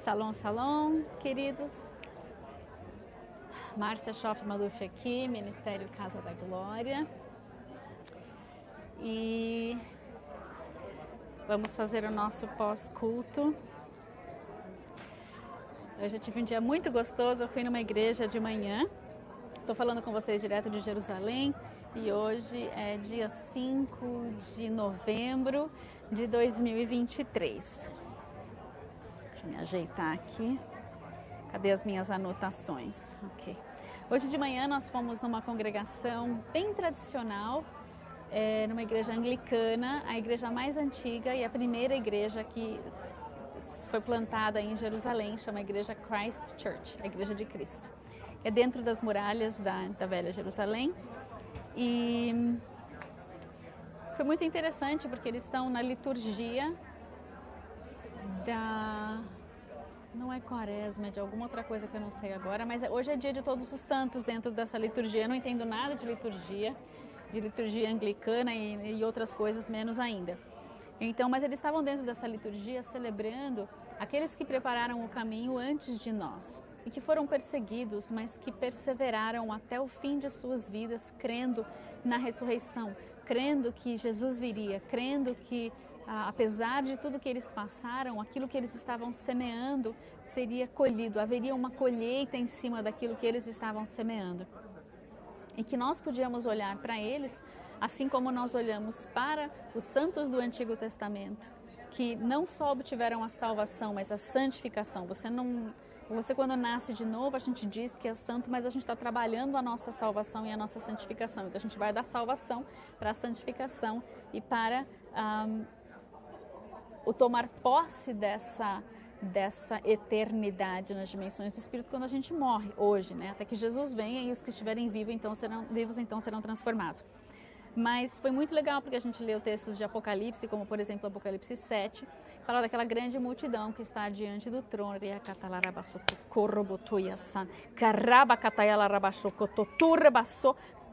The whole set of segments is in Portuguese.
Shalom, shalom, queridos. Márcia Schoff Maluf aqui, Ministério Casa da Glória. E vamos fazer o nosso pós-culto. Hoje eu tive um dia muito gostoso, eu fui numa igreja de manhã. Estou falando com vocês direto de Jerusalém e hoje é dia 5 de novembro de 2023. Deixa eu me ajeitar aqui. Cadê as minhas anotações? Ok. Hoje de manhã nós fomos numa congregação bem tradicional, numa igreja anglicana, a igreja mais antiga e a primeira igreja que foi plantada em Jerusalém, chama a Igreja Christ Church, a Igreja de Cristo. É dentro das muralhas da Velha Jerusalém e foi muito interessante porque eles estão na liturgia não é quaresma, é de alguma outra coisa que eu não sei agora, mas hoje é dia de todos os santos dentro dessa liturgia. Eu não entendo nada de liturgia anglicana e outras coisas menos ainda. Então, mas eles estavam dentro dessa liturgia celebrando aqueles que prepararam o caminho antes de nós e que foram perseguidos, mas que perseveraram até o fim de suas vidas, crendo na ressurreição, crendo que Jesus viria, crendo que apesar de tudo que eles passaram, aquilo que eles estavam semeando seria colhido, haveria uma colheita em cima daquilo que eles estavam semeando. E que nós podíamos olhar para eles, assim como nós olhamos para os santos do Antigo Testamento, que não só obtiveram a salvação, mas a santificação. Você quando nasce de novo, a gente diz que é santo, mas a gente está trabalhando a nossa salvação e a nossa santificação. Então a gente vai da salvação para a santificação e para o tomar posse dessa eternidade nas dimensões do Espírito quando a gente morre hoje, né? Até que Jesus venha e os que estiverem vivos então serão transformados. Mas foi muito legal porque a gente leu textos de Apocalipse, como por exemplo Apocalipse 7, fala daquela grande multidão que está diante do trono.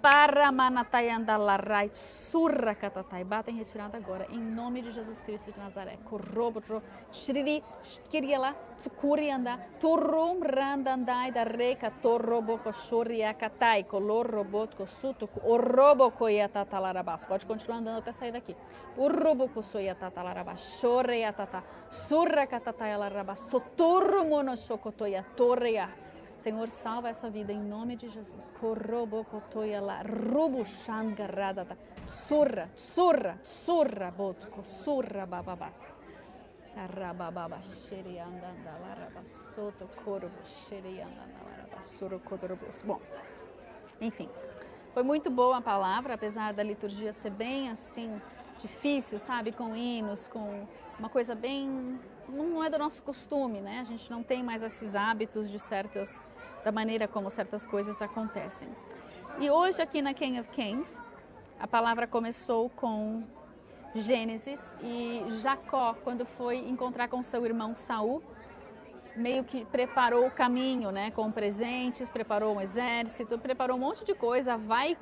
Paramanatayandalarai surra catatai. Bata em retirada agora, em nome de Jesus Cristo de Nazaré. Corrobotro, shiriri, shkiriela, tsukurianda, turrum randandai da reca, torroboko shuriakatai, colorobotko sutuku, oroboko yatatalarabas. Pode continuar andando até sair daqui. Urroboko soyatatalarabas, shoreatata, surra catatai alarabas, soturro monoshokotoya, torreia. Senhor, salva essa vida em nome de Jesus. Surra, surra, surra, botco, surra, bababat. Arabababa, xerianda, dalaraba, soto, corbo, xerianda, dalaraba, suro, codorobos. Bom, enfim, foi muito boa a palavra, apesar da liturgia ser bem assim, difícil, sabe? Com hinos, com uma coisa bem... Não é do nosso costume, né? A gente não tem mais esses hábitos da maneira como certas coisas acontecem. E hoje aqui na King of Kings, a palavra começou com Gênesis e Jacó, quando foi encontrar com seu irmão Saul, meio que preparou o caminho, né? Com presentes, preparou um exército, preparou um monte de coisa, vai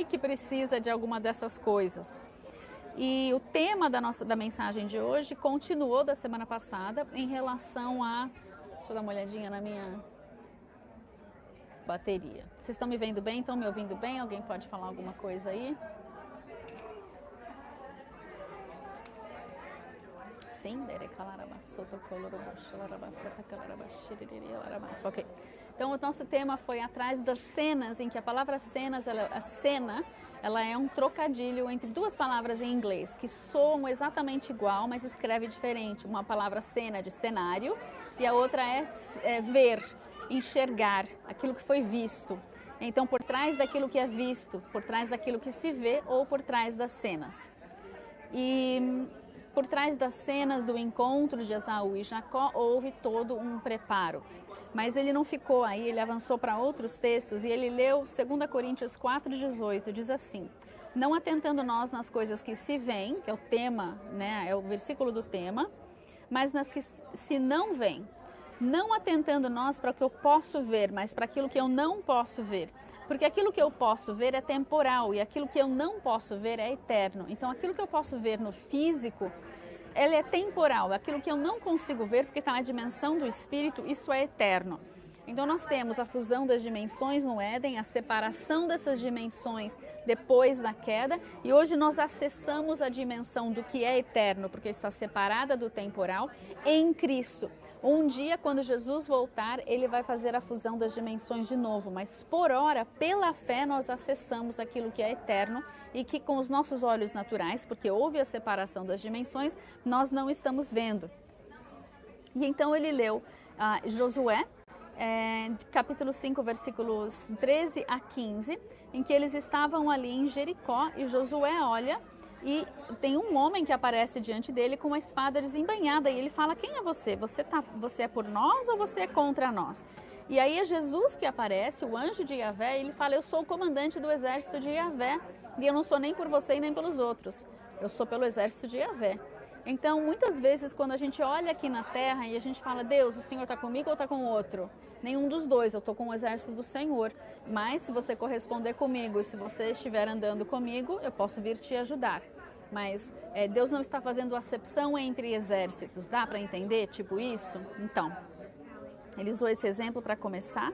que precisa de alguma dessas coisas. E o tema da mensagem de hoje continuou da semana passada em relação a... Deixa eu dar uma olhadinha na minha bateria. Vocês estão me vendo bem? Estão me ouvindo bem? Alguém pode falar alguma coisa aí? Sim? Ok. Então, o nosso tema foi atrás das cenas, em que a palavra cenas, a cena, ela é um trocadilho entre duas palavras em inglês, que soam exatamente igual, mas escreve diferente. Uma palavra cena de cenário e a outra é ver, enxergar, aquilo que foi visto. Então, por trás daquilo que é visto, por trás daquilo que se vê ou por trás das cenas. E por trás das cenas do encontro de Esaú e Jacó, houve todo um preparo. Mas ele não ficou aí, ele avançou para outros textos e ele leu 2 Coríntios 4,18, diz assim: não atentando nós nas coisas que se veem, que é o tema, né, é o versículo do tema, mas nas que se não veem. Não atentando nós para o que eu posso ver, mas para aquilo que eu não posso ver. Porque aquilo que eu posso ver é temporal e aquilo que eu não posso ver é eterno. Então aquilo que eu posso ver no físico ela é temporal, aquilo que eu não consigo ver porque está na dimensão do espírito, isso é eterno. Então nós temos a fusão das dimensões no Éden, a separação dessas dimensões depois da queda, e hoje nós acessamos a dimensão do que é eterno, porque está separada do temporal, em Cristo. Um dia, quando Jesus voltar, ele vai fazer a fusão das dimensões de novo, mas por hora, pela fé, nós acessamos aquilo que é eterno e que com os nossos olhos naturais, porque houve a separação das dimensões, nós não estamos vendo. E então ele leu Josué, capítulo 5, versículos 13 a 15, em que eles estavam ali em Jericó e Josué olha e tem um homem que aparece diante dele com uma espada desembainhada e ele fala: quem é você? Você é por nós ou você é contra nós? E aí é Jesus que aparece, o anjo de Yahvé, e ele fala: eu sou o comandante do exército de Yahvé e eu não sou nem por você e nem pelos outros, eu sou pelo exército de Yahvé. Então, muitas vezes, quando a gente olha aqui na terra e a gente fala: Deus, o Senhor está comigo ou está com o outro? Nenhum dos dois, eu estou com o exército do Senhor. Mas se você corresponder comigo e se você estiver andando comigo, eu posso vir te ajudar. Mas Deus não está fazendo acepção entre exércitos, dá para entender tipo isso? Então, ele usou esse exemplo para começar,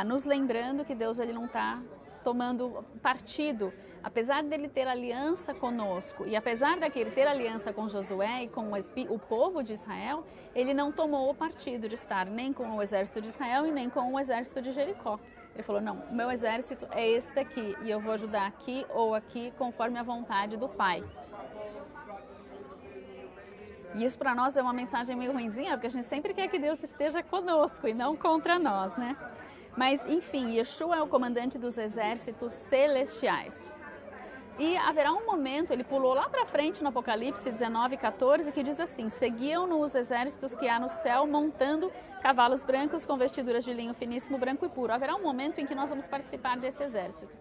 nos lembrando que Deus ele não está tomando partido. Apesar dele ter aliança conosco e apesar daquele ter aliança com Josué e com o povo de Israel, ele não tomou o partido de estar nem com o exército de Israel e nem com o exército de Jericó. Ele falou: não, o meu exército é esse daqui e eu vou ajudar aqui ou aqui conforme a vontade do Pai. E isso para nós é uma mensagem meio ruinzinha, porque a gente sempre quer que Deus esteja conosco e não contra nós, né? Mas, enfim, Yeshua é o comandante dos exércitos celestiais. E haverá um momento, ele pulou lá para frente no Apocalipse 19:14, que diz assim: seguiam-no os exércitos que há no céu, montando cavalos brancos com vestiduras de linho finíssimo, branco e puro. Haverá um momento em que nós vamos participar desse exército.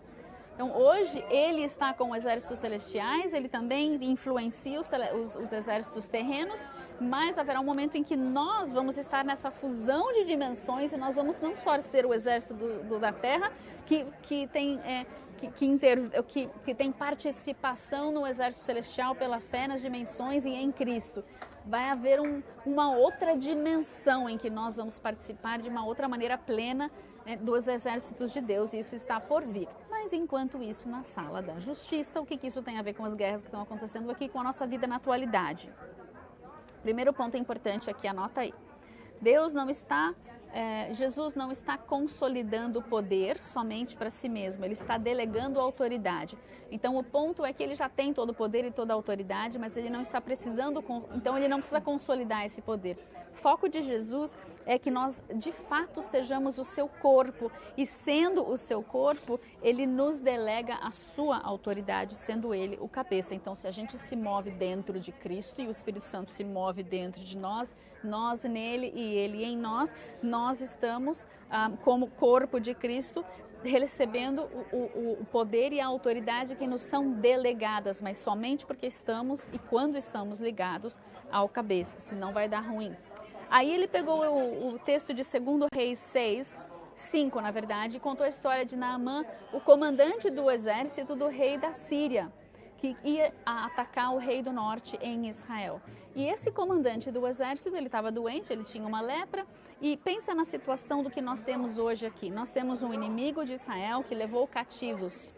Então, hoje, ele está com os exércitos celestiais, ele também influencia os exércitos terrenos, mas haverá um momento em que nós vamos estar nessa fusão de dimensões e nós vamos não só ser o exército da terra, que tem participação no exército celestial pela fé nas dimensões e em Cristo. Vai haver uma outra dimensão em que nós vamos participar de uma outra maneira plena, né, dos exércitos de Deus, e isso está por vir. Mas enquanto isso, na sala da justiça, o que isso tem a ver com as guerras que estão acontecendo aqui, com a nossa vida na atualidade? Primeiro ponto importante aqui, anota aí. Jesus não está consolidando o poder somente para si mesmo, ele está delegando autoridade. Então o ponto é que ele já tem todo o poder e toda a autoridade, mas ele não está precisando, então ele não precisa consolidar esse poder. O foco de Jesus é que nós de fato sejamos o seu corpo, e sendo o seu corpo, ele nos delega a sua autoridade, sendo ele o cabeça. Então se a gente se move dentro de Cristo e o Espírito Santo se move dentro de nós, nós nele e ele em nós, nós estamos como corpo de Cristo recebendo o poder e a autoridade que nos são delegadas, mas somente porque estamos e quando estamos ligados ao cabeça, senão vai dar ruim. Aí ele pegou o texto de 2 Reis 5, na verdade, e contou a história de Naamã, o comandante do exército do rei da Síria, que ia atacar o rei do norte em Israel. E esse comandante do exército, ele estava doente, ele tinha uma lepra, e pensa na situação do que nós temos hoje aqui. Nós temos um inimigo de Israel que levou cativos.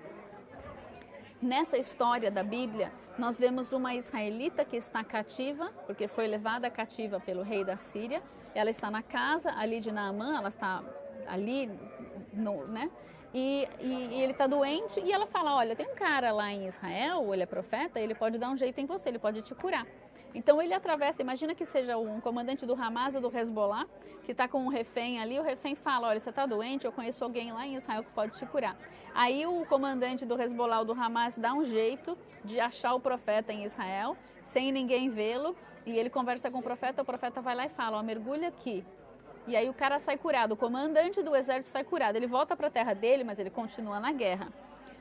Nessa história da Bíblia, nós vemos uma israelita que está cativa, porque foi levada cativa pelo rei da Síria. Ela está na casa ali de Naamã, ela está ali, né? E ele está doente e ela fala: olha, tem um cara lá em Israel, ele é profeta, ele pode dar um jeito em você, ele pode te curar. Então ele atravessa, imagina que seja um comandante do Hamas ou do Hezbollah, que está com um refém ali, o refém fala: olha, você está doente, eu conheço alguém lá em Israel que pode te curar. Aí o comandante do Hezbollah ou do Hamas dá um jeito de achar o profeta em Israel, sem ninguém vê-lo, e ele conversa com o profeta vai lá e fala: ó, mergulha aqui. E aí o cara sai curado, o comandante do exército sai curado, ele volta para a terra dele, mas ele continua na guerra.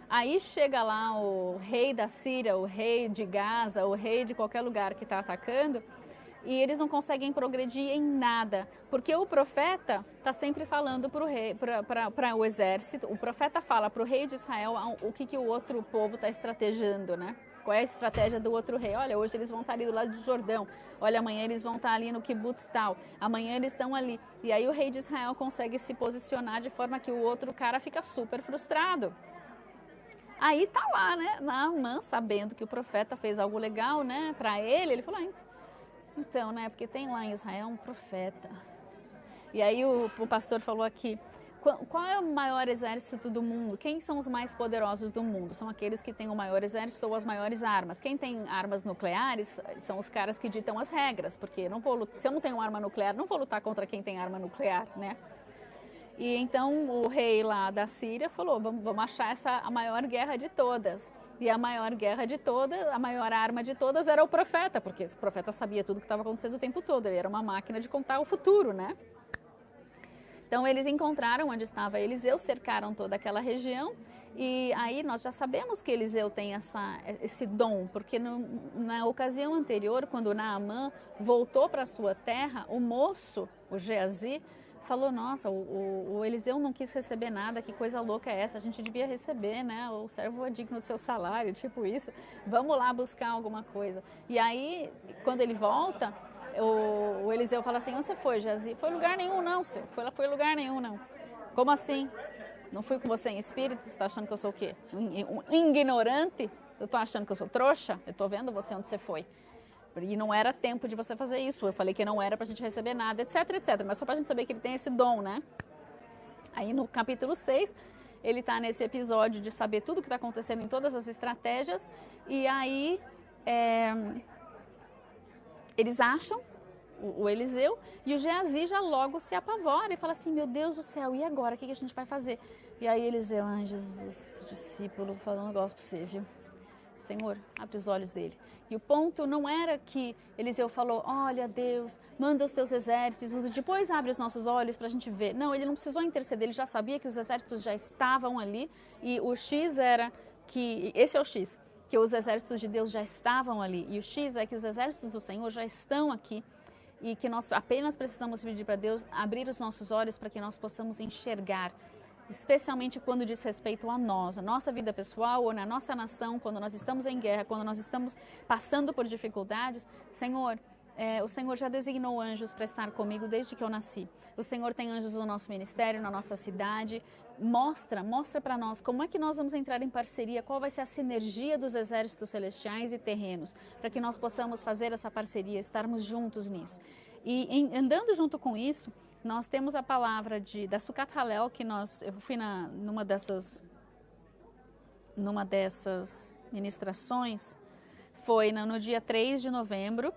Aí chega lá o rei da Síria, o rei de Gaza, o rei de qualquer lugar que está atacando, e eles não conseguem progredir em nada, porque o profeta está sempre falando para o exército, o profeta fala para o rei de Israel o que o outro povo está estrategando, né? Qual é a estratégia do outro rei? Olha, hoje eles vão estar ali do lado do Jordão. Olha, amanhã eles vão estar ali no Kibbutz tal. Amanhã eles estão ali. E aí o rei de Israel consegue se posicionar de forma que o outro cara fica super frustrado. Aí tá lá, né, Naamã, sabendo que o profeta fez algo legal, né, para ele falou, então, né, porque tem lá em Israel um profeta. E aí o pastor falou aqui, qual é o maior exército do mundo? Quem são os mais poderosos do mundo? São aqueles que têm o maior exército ou as maiores armas. Quem tem armas nucleares são os caras que ditam as regras, porque se eu não tenho arma nuclear, não vou lutar contra quem tem arma nuclear, né? E então o rei lá da Síria falou, vamos achar a maior guerra de todas. E a maior guerra de todas, a maior arma de todas era o profeta, porque o profeta sabia tudo o que estava acontecendo o tempo todo, ele era uma máquina de contar o futuro, né? Então eles encontraram onde estava Eliseu, cercaram toda aquela região e aí nós já sabemos que Eliseu tem esse dom, porque na ocasião anterior, quando Naamã voltou para sua terra, o moço, o Geazi, falou, nossa, o Eliseu não quis receber nada, que coisa louca é essa, a gente devia receber, né, o servo é digno do seu salário, tipo isso, vamos lá buscar alguma coisa. E aí, quando ele volta, o Eliseu fala assim, onde você foi, Geazi? Foi lugar nenhum não, senhor, foi lugar nenhum não. Como assim? Não fui com você em espírito? Você está achando que eu sou o quê? Um ignorante? Eu estou achando que eu sou trouxa? Eu estou vendo você onde você foi. E não era tempo de você fazer isso. Eu falei que não era para a gente receber nada, etc, etc. Mas só para a gente saber que ele tem esse dom, né? Aí no capítulo 6, ele está nesse episódio de saber tudo o que está acontecendo em todas as estratégias. E aí eles acham o Eliseu e o Geazi já logo se apavora e fala assim, meu Deus do céu, e agora? O que a gente vai fazer? E aí Eliseu, Jesus, discípulo, falando um negócio para você, viu? Senhor, abre os olhos dele. E o ponto não era que Eliseu falou, olha Deus, manda os teus exércitos, depois abre os nossos olhos para a gente ver. Não, ele não precisou interceder, ele já sabia que os exércitos já estavam ali e o X era que, esse é o X, que os exércitos de Deus já estavam ali. E o X é que os exércitos do Senhor já estão aqui e que nós apenas precisamos pedir para Deus abrir os nossos olhos para que nós possamos enxergar, especialmente quando diz respeito a nós, a nossa vida pessoal ou na nossa nação, quando nós estamos em guerra, quando nós estamos passando por dificuldades. Senhor, o Senhor já designou anjos para estar comigo desde que eu nasci. O Senhor tem anjos no nosso ministério, na nossa cidade. Mostra para nós como é que nós vamos entrar em parceria, qual vai ser a sinergia dos exércitos celestiais e terrenos, para que nós possamos fazer essa parceria, estarmos juntos nisso. E andando junto com isso, nós temos a palavra da Sukkot Halel, que eu fui numa dessas ministrações, foi no dia 3 de novembro.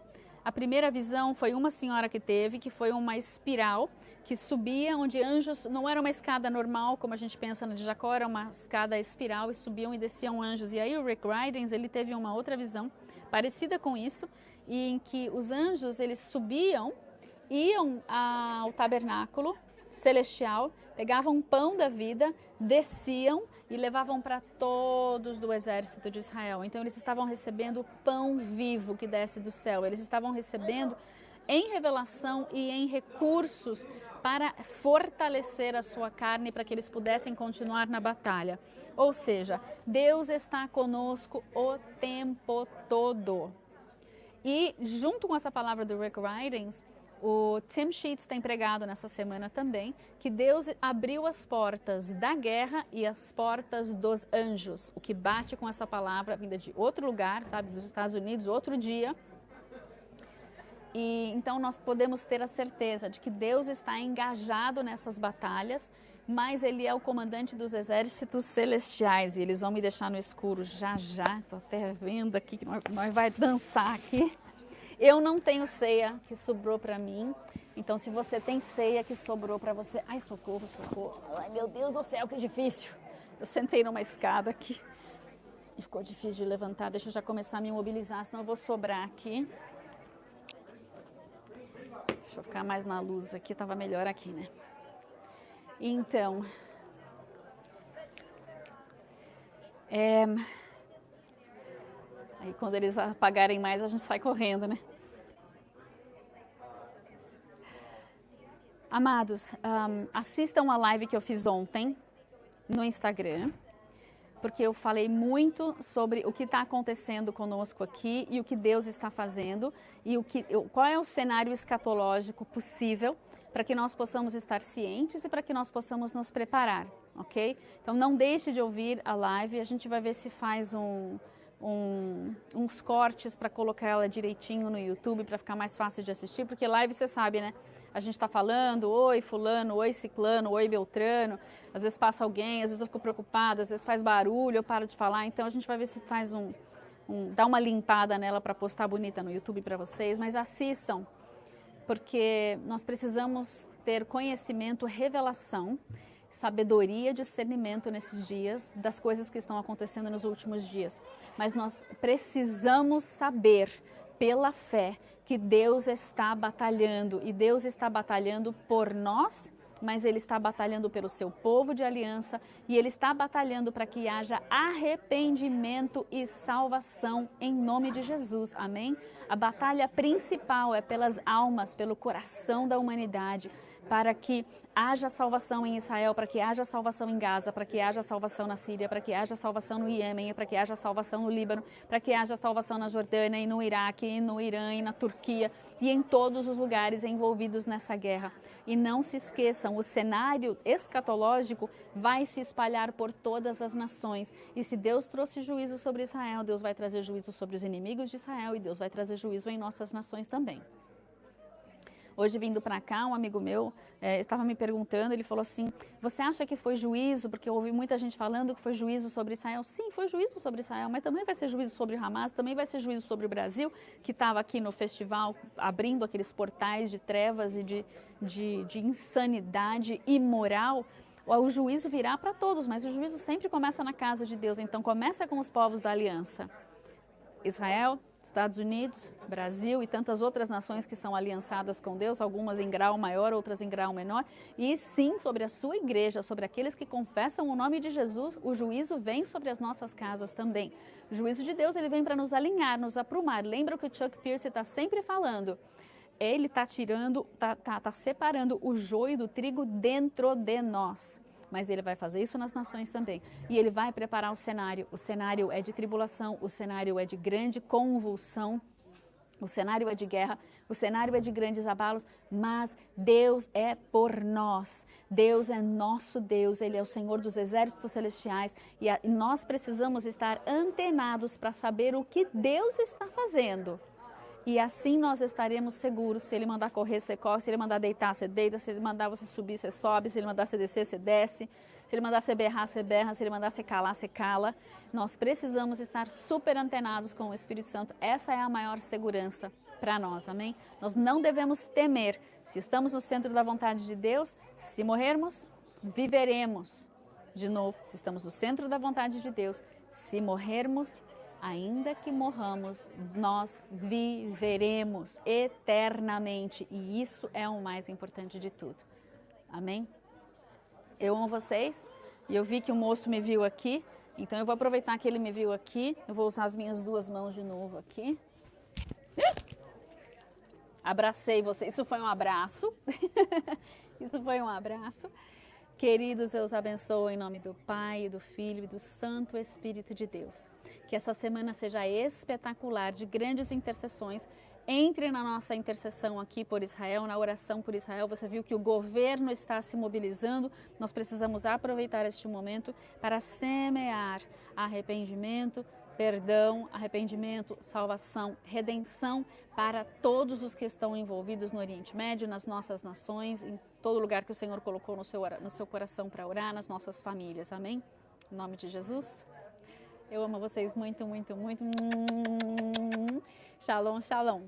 A primeira visão foi uma senhora que teve, que foi uma espiral que subia, onde anjos, não era uma escada normal, como a gente pensa na de Jacó, era uma escada espiral e subiam e desciam anjos. E aí o Rick Ridings, ele teve uma outra visão parecida com isso, e em que os anjos, eles subiam, iam ao tabernáculo celestial, pegavam um pão da vida, desciam e levavam para todos do exército de Israel. Então eles estavam recebendo o pão vivo que desce do céu, eles estavam recebendo em revelação e em recursos para fortalecer a sua carne, para que eles pudessem continuar na batalha. Ou seja, Deus está conosco o tempo todo. E junto com essa palavra do Rick Ridings, o Tim Sheets tem pregado nessa semana também que Deus abriu as portas da guerra e as portas dos anjos, o que bate com essa palavra vinda de outro lugar, sabe, dos Estados Unidos, outro dia. E então nós podemos ter a certeza de que Deus está engajado nessas batalhas, mas Ele é o comandante dos exércitos celestiais e eles vão me deixar no escuro já já. Estou até vendo aqui que nós vai dançar aqui. Eu não tenho ceia que sobrou para mim, então se você tem ceia que sobrou para você... Ai, socorro, socorro. Ai, meu Deus do céu, que difícil. Eu sentei numa escada aqui e ficou difícil de levantar. Deixa eu já começar a me mobilizar, senão eu vou sobrar aqui. Deixa eu ficar mais na luz aqui, estava melhor aqui, né? Então... Aí quando eles apagarem mais, a gente sai correndo, né? Amados, assistam a live que eu fiz ontem no Instagram. porque eu falei muito sobre o que está acontecendo conosco aqui e o que Deus está fazendo e qual é o cenário escatológico possível para que nós possamos estar cientes e para que nós possamos nos preparar, ok? Então não deixe de ouvir a live, a gente vai ver se faz uns cortes para colocar ela direitinho no YouTube para ficar mais fácil de assistir, porque live você sabe, né? A gente está falando, oi fulano, oi ciclano, oi beltrano, às vezes passa alguém, às vezes eu fico preocupada, às vezes faz barulho, eu paro de falar, então a gente vai ver se faz dá uma limpada nela para postar bonita no YouTube para vocês, mas assistam, porque nós precisamos ter conhecimento, revelação, sabedoria, discernimento nesses dias das coisas que estão acontecendo nos últimos dias. Mas nós precisamos saber, pela fé, que Deus está batalhando e Deus está batalhando por nós, mas Ele está batalhando pelo seu povo de aliança e Ele está batalhando para que haja arrependimento e salvação em nome de Jesus, amém? A batalha principal é pelas almas, pelo coração da humanidade, para que haja salvação em Israel, para que haja salvação em Gaza, para que haja salvação na Síria, para que haja salvação no Iêmen, para que haja salvação no Líbano, para que haja salvação na Jordânia e no Iraque, e no Irã e na Turquia e em todos os lugares envolvidos nessa guerra. E não se esqueçam, o cenário escatológico vai se espalhar por todas as nações. E se Deus trouxe juízo sobre Israel, Deus vai trazer juízo sobre os inimigos de Israel e Deus vai trazer juízo em nossas nações também. Hoje, vindo para cá, um amigo meu estava me perguntando, ele falou assim, você acha que foi juízo? Porque eu ouvi muita gente falando que foi juízo sobre Israel. Sim, foi juízo sobre Israel, mas também vai ser juízo sobre o Hamas, também vai ser juízo sobre o Brasil, que estava aqui no festival abrindo aqueles portais de trevas e de insanidade imoral. O juízo virá para todos, mas o juízo sempre começa na casa de Deus, então começa com os povos da aliança. Israel, Estados Unidos, Brasil e tantas outras nações que são aliançadas com Deus, algumas em grau maior, outras em grau menor, e sim sobre a sua igreja, sobre aqueles que confessam o nome de Jesus, o juízo vem sobre as nossas casas também. O juízo de Deus, ele vem para nos alinhar, nos aprumar. Lembra o que o Chuck Pierce está sempre falando? Ele está tá separando o joio do trigo dentro de nós. Mas ele vai fazer isso nas nações também. E ele vai preparar o cenário. O cenário é de tribulação, o cenário é de grande convulsão, o cenário é de guerra, o cenário é de grandes abalos, mas Deus é por nós. Deus é nosso Deus, Ele é o Senhor dos exércitos celestiais e nós precisamos estar antenados para saber o que Deus está fazendo. E assim nós estaremos seguros. Se Ele mandar correr, você corre. Se Ele mandar deitar, você deita. Se Ele mandar você subir, você sobe. Se Ele mandar você descer, você desce. Se Ele mandar você berrar, você berra. Se Ele mandar você calar, você cala. Nós precisamos estar super antenados com o Espírito Santo. Essa é a maior segurança para nós, amém? Nós não devemos temer. Se estamos no centro da vontade de Deus, se morrermos, viveremos. De novo, se estamos no centro da vontade de Deus, se morrermos, ainda que morramos, nós viveremos eternamente. E isso é o mais importante de tudo. Amém? Eu amo vocês. E eu vi que o moço me viu aqui. Então eu vou aproveitar que ele me viu aqui. Eu vou usar as minhas duas mãos de novo aqui. Abracei você. Isso foi um abraço. Isso foi um abraço. Queridos, eu os abençoo em nome do Pai, do Filho e do Santo Espírito de Deus. Que essa semana seja espetacular, de grandes intercessões. Entre na nossa intercessão aqui por Israel, na oração por Israel. Você viu que o governo está se mobilizando. Nós precisamos aproveitar este momento para semear arrependimento, perdão, arrependimento, salvação, redenção para todos os que estão envolvidos no Oriente Médio, nas nossas nações, em todo lugar que o Senhor colocou no seu coração para orar, nas nossas famílias. Amém? Em nome de Jesus. Eu amo vocês muito, muito, muito. Shalom, shalom.